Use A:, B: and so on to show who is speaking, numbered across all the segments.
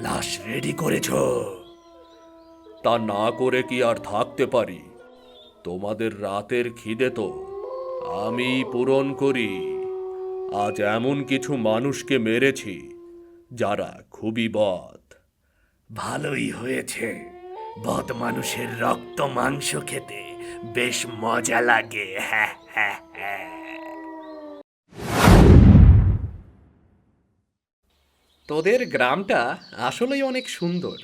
A: লাশ রেডি করেছ?
B: তা না করে কি আর থাকতে পারি? তোমাদের রাতের খিদে তো আমি পূরণ করি। আজ এমন কিছু মানুষকে মেরেছি যারা খুবই বদ।
A: ভালোই হয়েছে। বদ মানুষের রক্ত মাংস খেতে বেশ মজা লাগে। হ্যাঁ হ্যাঁ হ্যাঁ।
B: তোদের গ্রামটা আসলেই অনেক সুন্দর।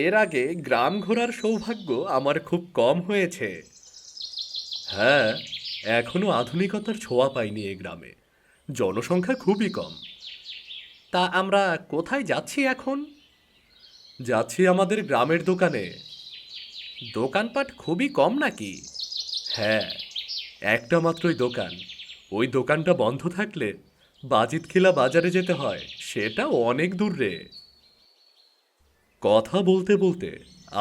B: এর আগে গ্রাম ঘোরার সৌভাগ্য আমার খুব কম হয়েছে। হ্যাঁ, এখনো আধুনিকতার ছোঁয়া পাইনি এই গ্রামে। জনসংখ্যা খুবই কম। তা আমরা কোথায় যাচ্ছি এখন? যাচ্ছি আমাদের গ্রামের দোকানে। দোকানপাট খুবই কম নাকি? হ্যাঁ, একটা মাত্রই দোকান। ওই দোকানটা বন্ধ থাকলে বাজিতখিলা বাজারে যেতে হয়, সেটা অনেক দূর রে। কথা বলতে বলতে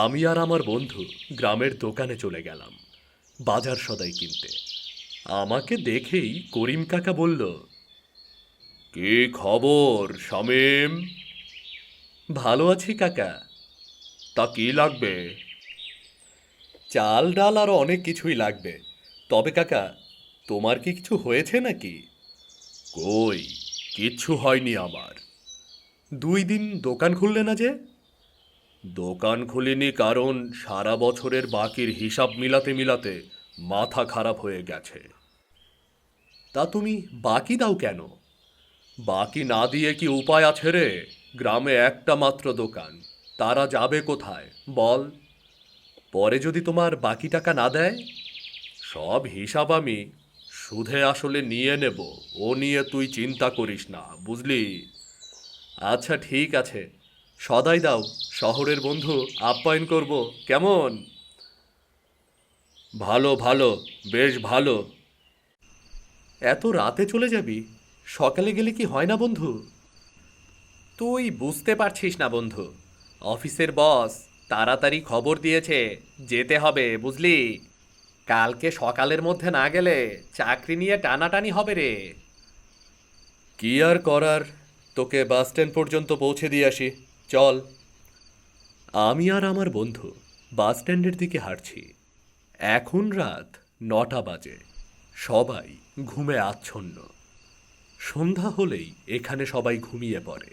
B: আমি আর আমার বন্ধু গ্রামের দোকানে চলে গেলাম বাজার সদাই কিনতে। আমাকে দেখেই করিম কাকা বলল, কি খবর শামীম? ভালো আছি কাকা। তা কি লাগবে? চাল ডাল আরো অনেক কিছুই লাগবে। তবে কাকা, তোমার কি কিছু হয়েছে নাকি? কই, কিচ্ছু হয়নি আমার। 2 দিন দোকান খুললে না যে? দোকান খুলিনি কারণ সারা বছরের বাকির হিসাব মিলাতে মিলাতে মাথা খারাপ হয়ে গেছে। তা তুমি বাকি দাও কেন? বাকি না দিয়ে কি উপায় আছে রে? গ্রামে একটা মাত্র দোকান, তারা যাবে কোথায় বল? পরে যদি তোমার বাকি টাকা না দেয়, সব হিসাব আমি সুদে আসলে নিয়ে নেব। ও নিয়ে তুই চিন্তা করিস না, বুঝলি? আচ্ছা ঠিক আছে, সদাই দাও। শহরের বন্ধু, আপ্যায়ন করব কেমন? ভালো ভালো, বেশ ভালো। এত রাতে চলে যাবি? সকালে গেলে কি হয় না বন্ধু? তুই বুঝতে পারছিস না বন্ধু। অফিসের বস তাড়াতাড়ি খবর দিয়েছে, যেতে হবে বুঝলি। কালকে সকালের মধ্যে না গেলে চাকরি নিয়ে টানাটানি হবে রে। কি আর করার, তোকে বাস স্ট্যান্ড পর্যন্ত পৌঁছে দিয়ে আসি, চল। আমি আর আমার বন্ধু বাস স্ট্যান্ডের দিকে হাঁটছি। এখন রাত 9টা বাজে। সবাই ঘুমে আচ্ছন্ন। সন্ধ্যা হলেই এখানে সবাই ঘুমিয়ে পড়ে।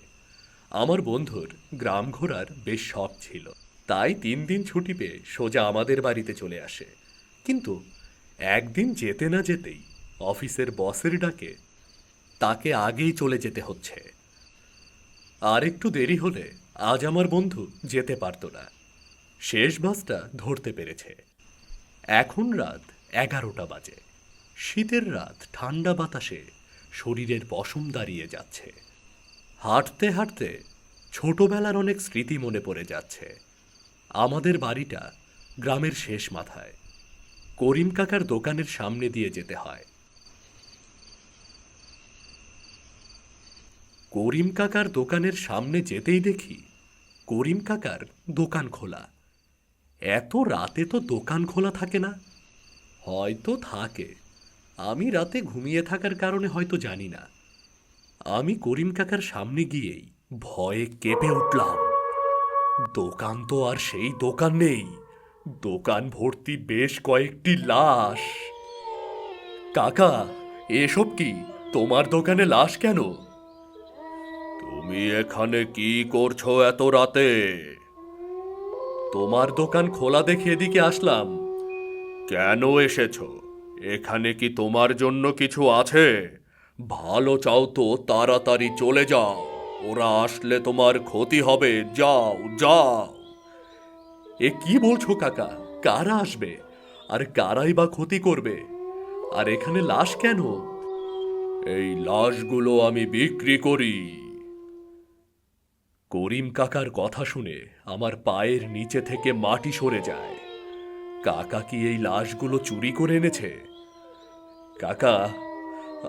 B: আমার বন্ধুর গ্রাম ঘোরার বেশ শখ ছিল, তাই 3 দিন ছুটি পেয়ে সোজা আমাদের বাড়িতে চলে আসে। কিন্তু একদিন যেতে না যেতেই অফিসের বসের ডাকে তাকে আগেই চলে যেতে হচ্ছে। আর একটু দেরি হলে আজ আমার বন্ধু যেতে পারতো না। শেষ বাসটা ধরতে পেরেছে। এখন রাত 11টা বাজে। শীতের রাত, ঠান্ডা বাতাসে শরীরের পশম দাঁড়িয়ে যাচ্ছে। হাঁটতে হাঁটতে ছোটবেলার অনেক স্মৃতি মনে পড়ে যাচ্ছে। আমাদের বাড়িটা গ্রামের শেষ মাথায়। করিম কাকার দোকানের সামনে দিয়ে যেতে হয়। করিম কাকার দোকানের সামনে যেতেই দেখি করিম কাকার দোকান খোলা। এত রাতে তো দোকান খোলা থাকে না। হয়তো থাকে, আমি রাতে ঘুমিয়ে থাকার কারণে হয়তো জানি না। আমি করিম কাকার সামনে গিয়েই ভয়ে কেঁপে উঠলাম। দোকান তো আর সেই দোকান নেই। দোকান ভর্তি বেশ কয়েকটি লাশ। কাকা, এসব কি? তোমার দোকানে লাশ কেন? তুমি এখানে কি করছো এত রাতে? তোমার দোকান খোলা দেখে এদিকে আসলাম। কেন এসেছো? এখানে কি তোমার জন্য কিছু আছে? ভালো চাও তো তাড়াতাড়ি চলে যাও, ওরা আসলে তোমার ক্ষতি হবে। যাও যাও। এ কি বলছো কাকা? কারা আসবে? আর কারাই বা ক্ষতি করবে? আর এখানে লাশ কেন? এই লাশগুলো আমি বিক্রি করি। করিম কাকার কথা শুনে আমার পায়ের নিচে থেকে মাটি সরে যায়। কাকা কি এই লাশগুলো চুরি করে এনেছে? কাকা,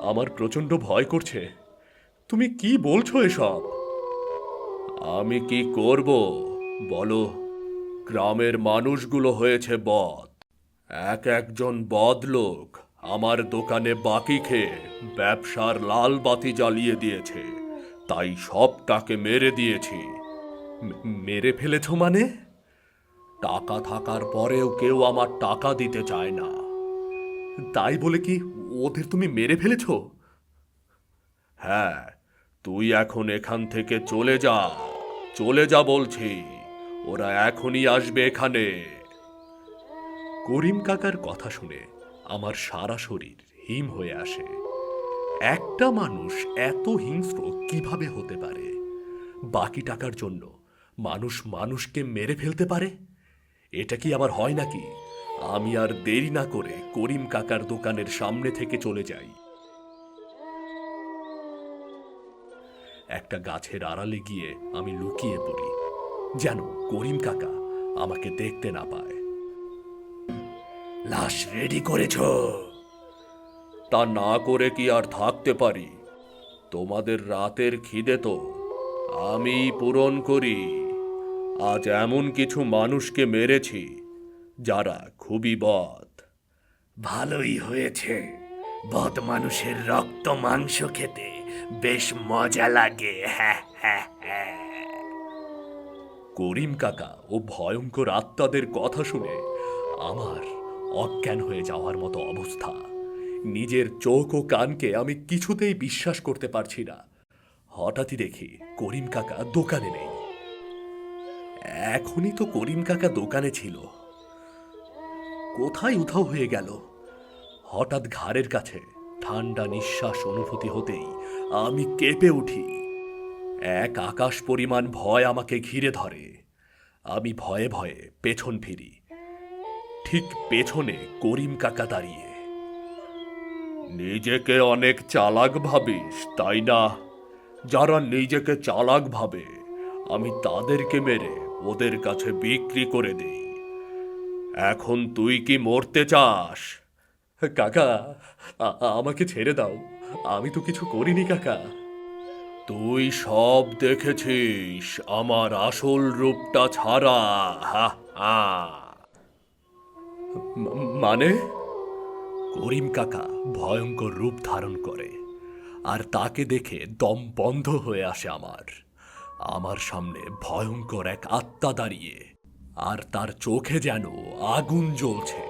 B: আমার প্রচন্ড ভয় করছে। তুমি কি বলছো এসব? আমি কি করব বলো? গ্রামের মানুষগুলো হয়েছে বদ। একজন বদ লোক আমার দোকানে বাকি খেয়ে ব্যবসার লাল বাতি জ্বালিয়ে দিয়েছে, তাই সবটাকে মেরে দিয়েছি। মেরে ফেলেছ মানে? টাকা থাকার পরেও কেউ আমার টাকা দিতে চায় না, তাই বলে কি ওদের তুমি মেরে ফেলেছ? হ্যাঁ, তুই এখন এখান থেকে চলে যা, চলে যা বলছি। ওরা এখনই আসবে এখানে। করিম কাকার কথা শুনে আমার সারা শরীর হিম হয়ে আসে। একটা মানুষ এত হিংস্র কিভাবে হতে পারে? বাকি টাকার জন্য মানুষ মানুষকে মেরে ফেলতে পারে? এটা কি আবার হয় নাকি? আমি আর দেরি না করে করিম কাকার দোকানের সামনে থেকে চলে যাই। একটা গাছের আড়ালে গিয়ে আমি লুকিয়ে পড়ি, যেন করিম কাকা আমাকে দেখতে না পায়।
A: লাশ রেডি করেছ?
B: তা না করে কি আর থাকতে পারি? তোমাদের রাতের খিদে তো আমি পূরণ করি। আজ এমন কিছু মানুষকে মেরেছি যারা খুবই বদ।
A: ভালোই হয়েছে। বদ মানুষের রক্ত মাংস খেতে বেশ মজা লাগে। হ্যাঁ হ্যাঁ হ্যাঁ।
B: করিম কাকা ও ভয়ঙ্কর আত্মাদের কথা শুনে আমার অজ্ঞান হয়ে যাওয়ার মতো অবস্থা। নিজের চোখ ও কানকে আমি কিছুতেই বিশ্বাস করতে পারছি না। হঠাৎই দেখি করিম কাকা দোকানে নেই। এখনই তো করিম কাকা দোকানে ছিল, কোথায় উধাও হয়ে গেল? হঠাৎ ঘাড়ের কাছে ঠান্ডা নিঃশ্বাস অনুভূতি হতেই আমি কেঁপে উঠি। এক আকাশ পরিমাণ ভয় আমাকে ঘিরে ধরে। আমি ভয়ে ভয়ে পেছন ফিরি। ঠিক পেছনে করিম কাকা দাঁড়িয়ে। নিজেকে অনেক চালাক ভাবিস, তাই না? যারা নিজেকে চালাক ভাবে আমি তাদেরকে মেরে ওদের কাছে বিক্রি করে দেই। এখন তুই কি মরতে চাস? কাকা, আমাকে ছেড়ে দাও, আমি তো কিছু করিনি কাকা। তুই সব দেখেছিস আমার আসল রূপটা ছাড়া। হা হা। মানে? করিম কাকা ভয়ঙ্কর রূপ ধারণ করে, আর তাকে দেখে দম বন্ধ হয়ে আসে আমার। আমার সামনে ভয়ঙ্কর এক আত্মা দাঁড়িয়ে, আর তার চোখে যেন আগুন জ্বলছে।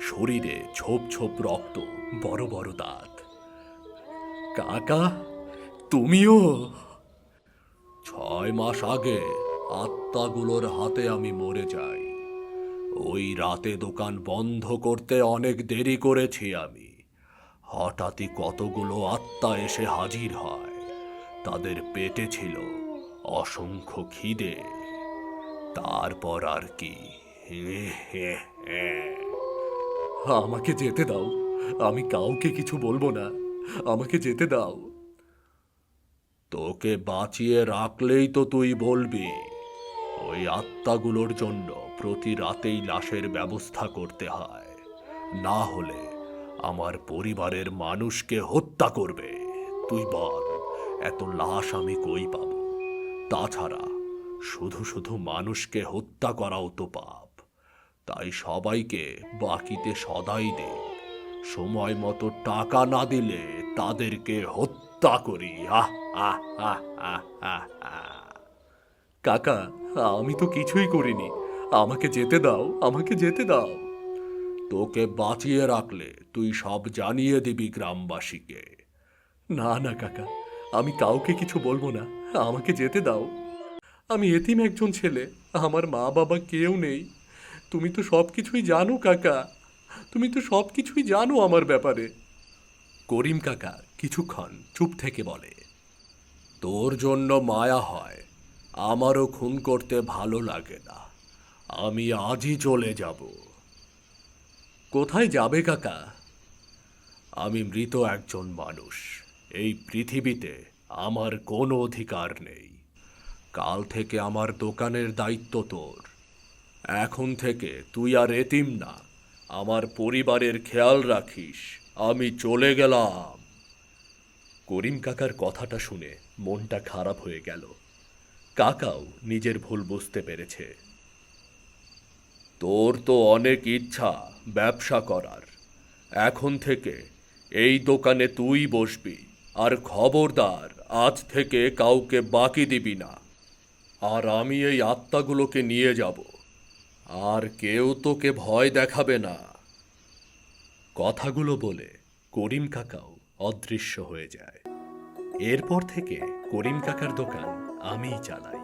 B: শরীরে ছোপ ছোপ রক্ত, বড় বড় দাঁত। কাকা, তুমিও? 6 মাস আগে আত্মাগুলোর হাতে আমি মরে যাই। ওই রাতে দোকান বন্ধ করতে অনেক দেরি করেছি আমি। হঠাৎই কতগুলো আত্মা এসে হাজির হয়। তাদের পেটে ছিল অসংখ্য খিদে। তারপর আর কি? আমাকে যেতে দাও, আমি কাউকে কিছু বলবো না, আমাকে যেতে দাও। তোকে বাঁচিয়ে রাখলেই তো তুই বলবি। ওই আত্মাগুলোর জন্য প্রতি রাতেই লাশের ব্যবস্থা করতে হয়, না হলে আমার পরিবারের মানুষকে হত্যা করবে। তুই বল, এত লাশ আমি কই পাবো? তাছাড়া শুধু শুধু মানুষকে হত্যা করাও তো পাপ। তাই সবাইকে বাকিতে সদাই দে। সময় মতো টাকা না দিলে তাদেরকে হত্যা করি। আহ আহ আহ আহ আহ আহ। কাকা, আমি তো কিছুই করিনি, আমাকে যেতে দাও, আমাকে যেতে দাও। তোকে বাঁচিয়ে রাখলে তুই সব জানিয়ে দিবি গ্রামবাসীকে। না না কাকা, আমি কাউকে কিছু বলবো না, আমাকে যেতে দাও। আমি এতিম একজন ছেলে, আমার মা বাবা কেউ নেই। তুমি তো সব কিছুই জানো কাকা, তুমি তো সব কিছুই জানো আমার ব্যাপারে। করিম কাকা কিছুক্ষণ চুপ থেকে বলে, তোর জন্য মায়া হয়, আমারও খুন করতে ভালো লাগে না। আমি আজই চলে যাব। কোথায় যাবে কাকা? আমি মৃত একজন মানুষ, এই পৃথিবীতে আমার কোনো অধিকার নেই। কাল থেকে আমার দোকানের দায়িত্ব তোর। এখন থেকে তুই আর এতিম না, আমার পরিবারের খেয়াল রাখিস। আমি চলে গেলাম। করিম কাকার কথাটা শুনে মনটা খারাপ হয়ে গেল। কাকাও নিজের ভুল বুঝতে পেরেছে। তোর তো অনেক ইচ্ছা ব্যবসা করার, এখন থেকে এই দোকানে তুই বসবি, আর খবরদার আজ থেকে কাউকে বাকি দিবি না। আর আমি এই আত্মাগুলোকে নিয়ে যাব, আর কেউ তোকে ভয় দেখাবে না। কথাগুলো বলে করিম কাকাও অদৃশ্য হয়ে যায়। এরপর থেকে করিম কাকার দোকান আমিই চালাই।